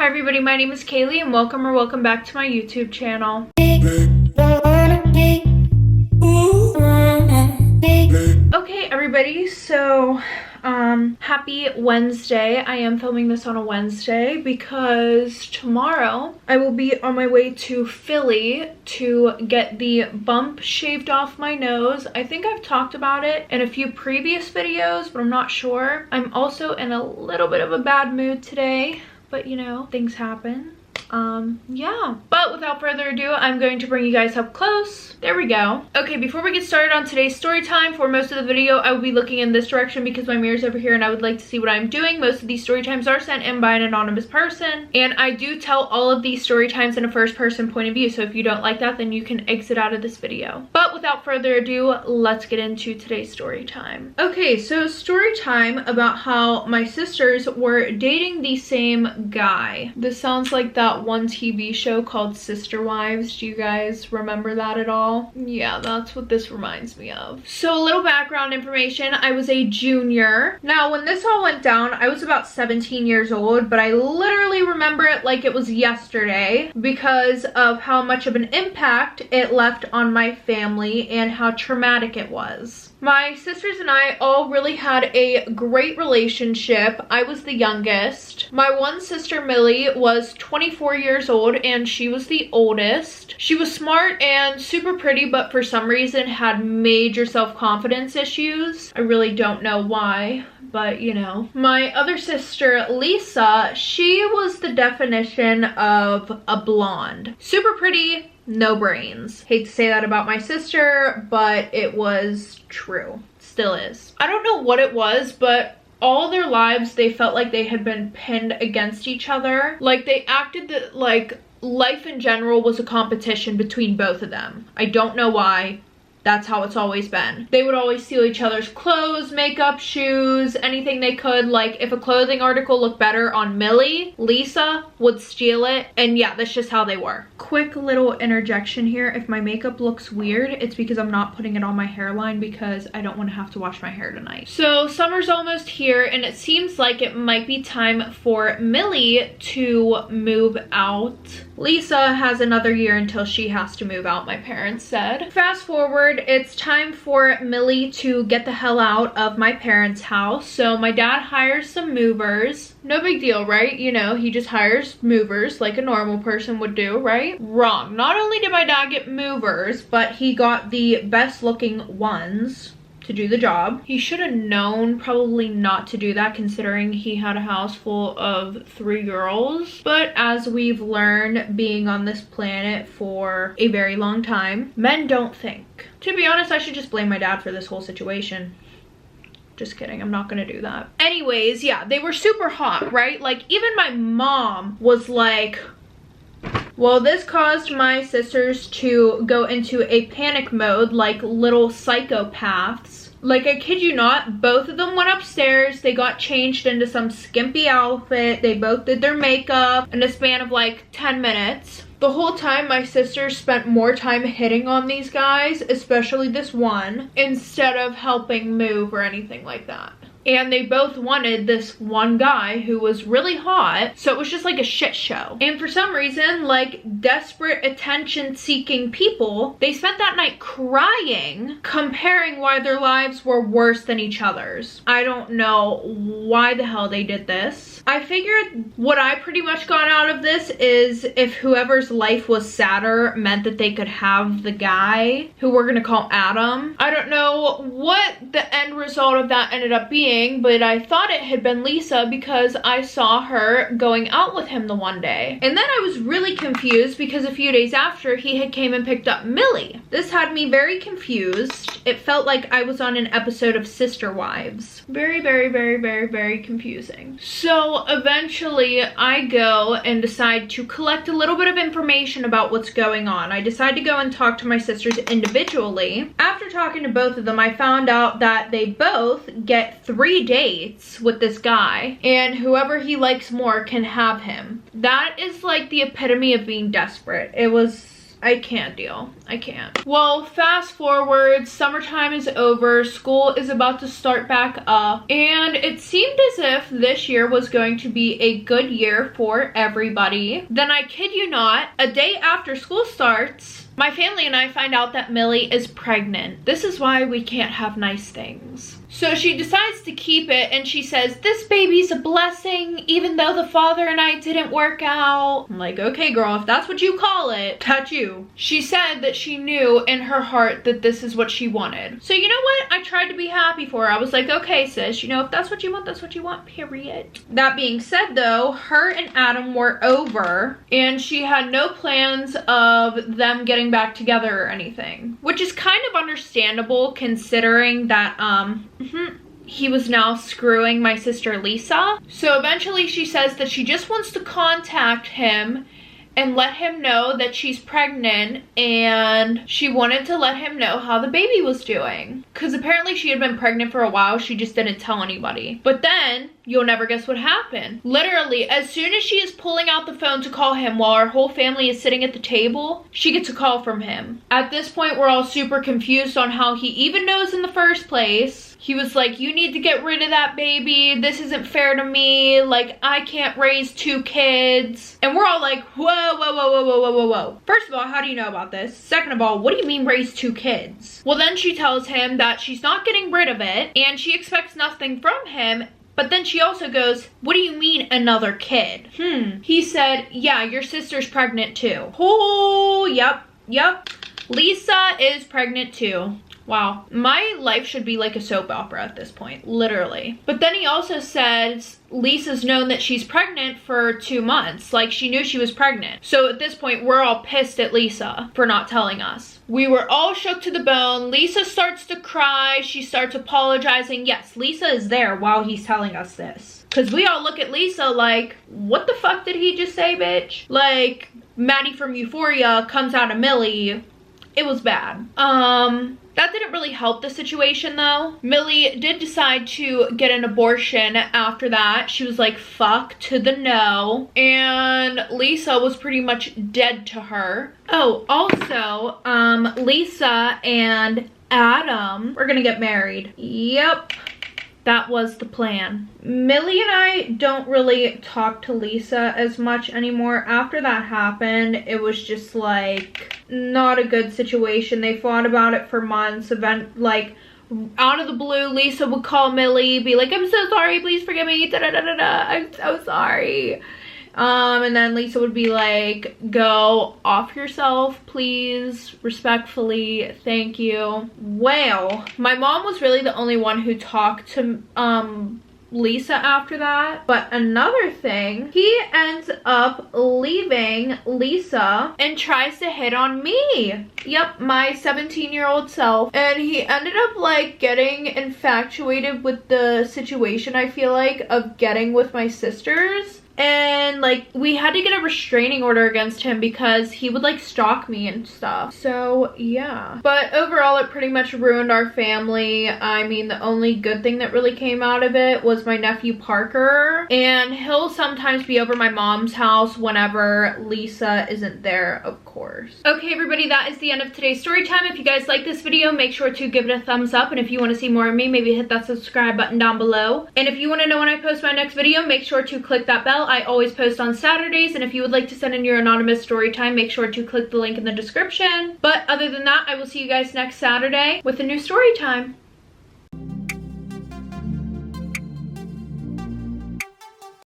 Hi everybody, my name is Kaylee and welcome back to my YouTube channel. Okay everybody, so happy Wednesday. I am filming this on a Wednesday because tomorrow I will be on my way to Philly to get the bump shaved off my nose. I think I've talked about it in a few previous videos, but I'm not sure. I'm also in a little bit of a bad mood today, but you know, things happen. Yeah, but without further ado, I'm going to bring you guys up close. There we go. Okay, before we get started on today's story time, for most of the video I will be looking in this direction because my mirror's over here and I would like to see what I'm doing. Most of these story times are sent in by an anonymous person, and I do tell all of these story times in a first person point of view, so if you don't like that, then you can exit out of this video. But without further ado, let's get into today's story time. Okay, so story time about how my sisters were dating the same guy. This sounds like that one TV show called Sister Wives. Do you guys remember that at all? Yeah, that's what this reminds me of. So a little background information. I was a junior. Now, when this all went down, I was about 17 years old, but I literally remember it like it was yesterday because of how much of an impact it left on my family and how traumatic it was. My sisters and I all really had a great relationship. I was the youngest. My one sister, Millie, was 24 years old and she was the oldest. She was smart and super pretty, but for some reason had major self-confidence issues. I really don't know why, but you know. My other sister, Lisa, she was the definition of a blonde. Super pretty, no brains. Hate to say that about my sister, but it was true. Still is. I don't know what it was, but all their lives they felt like they had been pinned against each other. Like they acted that like life in general was a competition between both of them. I don't know why. That's how it's always been. They would always steal each other's clothes, makeup, shoes, anything they could. Like if a clothing article looked better on Millie, Lisa would steal it. And yeah, that's just how they were. Quick little interjection here. If my makeup looks weird, it's because I'm not putting it on my hairline because I don't want to have to wash my hair tonight. So summer's almost here and it seems like it might be time for Millie to move out. Lisa has another year until she has to move out, my parents said. Fast forward, it's time for Millie to get the hell out of my parents' house. So my dad hires some movers. No big deal, right? You know, he just hires movers like a normal person would do, right? Wrong. Not only did my dad get movers, but he got the best looking ones to do the job. He should have known probably not to do that considering he had a house full of 3 girls. But as we've learned being on this planet for a very long time, men don't think. To be honest, I should just blame my dad for this whole situation. Just kidding, I'm not gonna do that. Anyways, yeah, they were super hot, right? Like even my mom was like, well, this caused my sisters to go into a panic mode like little psychopaths. Like, I kid you not, both of them went upstairs, they got changed into some skimpy outfit, they both did their makeup in a span of like 10 minutes. The whole time my sisters spent more time hitting on these guys, especially this one, instead of helping move or anything like that. And they both wanted this one guy who was really hot, so it was just like a shit show. And for some reason, like desperate attention-seeking people, they spent that night crying, comparing why their lives were worse than each other's. I don't know why the hell they did this. I figured what I pretty much got out of this is if whoever's life was sadder meant that they could have the guy, who we're gonna call Adam. I don't know what the end result of that ended up being, but I thought it had been Lisa because I saw her going out with him the one day. And then I was really confused because a few days after he had came and picked up Millie. This had me very confused. It felt like I was on an episode of Sister Wives. Very, very, very, very, very confusing. So eventually I go and decide to collect a little bit of information about what's going on. I decide to go and talk to my sisters individually. After talking to both of them, I found out that they both get 3 dates with this guy, and whoever he likes more can have him. That is like the epitome of being desperate. It was I can't deal. I can't. Well, fast forward, summertime is over, school is about to start back up, and it seemed as if this year was going to be a good year for everybody. Then I kid you not, a day after school starts, my family and I find out that Millie is pregnant. This is why we can't have nice things. So she decides to keep it, and she says, this baby's a blessing, even though the father and I didn't work out. I'm like, okay girl, if that's what you call it, that's you. She said that she knew in her heart that this is what she wanted. So you know what? I tried to be happy for her. I was like, okay sis, you know, if that's what you want, that's what you want, period. That being said though, her and Adam were over, and she had no plans of them getting back together or anything. Which is kind of understandable considering that, he was now screwing my sister Lisa. So eventually she says that she just wants to contact him and let him know that she's pregnant, and she wanted to let him know how the baby was doing. Because apparently she had been pregnant for a while, she just didn't tell anybody. But then, you'll never guess what happened. Literally, as soon as she is pulling out the phone to call him while our whole family is sitting at the table, she gets a call from him. At this point, we're all super confused on how he even knows in the first place. He was like, you need to get rid of that baby. This isn't fair to me. Like, I can't raise 2 kids. And we're all like, whoa, whoa, whoa, whoa, whoa, whoa, whoa, whoa. First of all, how do you know about this? Second of all, what do you mean raise 2 kids? Well, then she tells him that she's not getting rid of it, and she expects nothing from him. But then she also goes, what do you mean another kid? He said, yeah, your sister's pregnant too. Oh, yep. Lisa is pregnant too. Wow, my life should be like a soap opera at this point, literally. But then he also says Lisa's known that she's pregnant for 2 months. Like, she knew she was pregnant. So at this point, we're all pissed at Lisa for not telling us. We were all shook to the bone. Lisa starts to cry. She starts apologizing. Yes, Lisa is there while he's telling us this. Because we all look at Lisa like, what the fuck did he just say, bitch? Like, Maddie from Euphoria comes out of Millie. It was bad. That didn't really help the situation though. Millie did decide to get an abortion after that. She was like, fuck to the no. And Lisa was pretty much dead to her. Oh, also, Lisa and Adam were gonna get married. Yep. That was the plan. Millie and I don't really talk to Lisa as much anymore. After that happened, it was just like not a good situation. They fought about it for months. Like out of the blue, Lisa would call Millie, be like, I'm so sorry, please forgive me, da da da da da, I'm so sorry. And then Lisa would be like, go off yourself, please, respectfully, thank you. Well, my mom was really the only one who talked to Lisa after that. But another thing, he ends up leaving Lisa and tries to hit on me. Yep, my 17-year-old self. And he ended up like getting infatuated with the situation, I feel like, of getting with my sisters. And like we had to get a restraining order against him because he would like stalk me and stuff. So yeah, but overall it pretty much ruined our family. I mean, the only good thing that really came out of it was my nephew Parker, and he'll sometimes be over my mom's house whenever Lisa isn't there, of course. Okay everybody, that is the end of today's story time. If you guys like this video, make sure to give it a thumbs up, and if you want to see more of me, maybe hit that subscribe button down below. And if you want to know when I post my next video, make sure to click that bell. I always post on Saturdays, and if you would like to send in your anonymous story time, make sure to click the link in the description. But other than that, I will see you guys next Saturday with a new story time.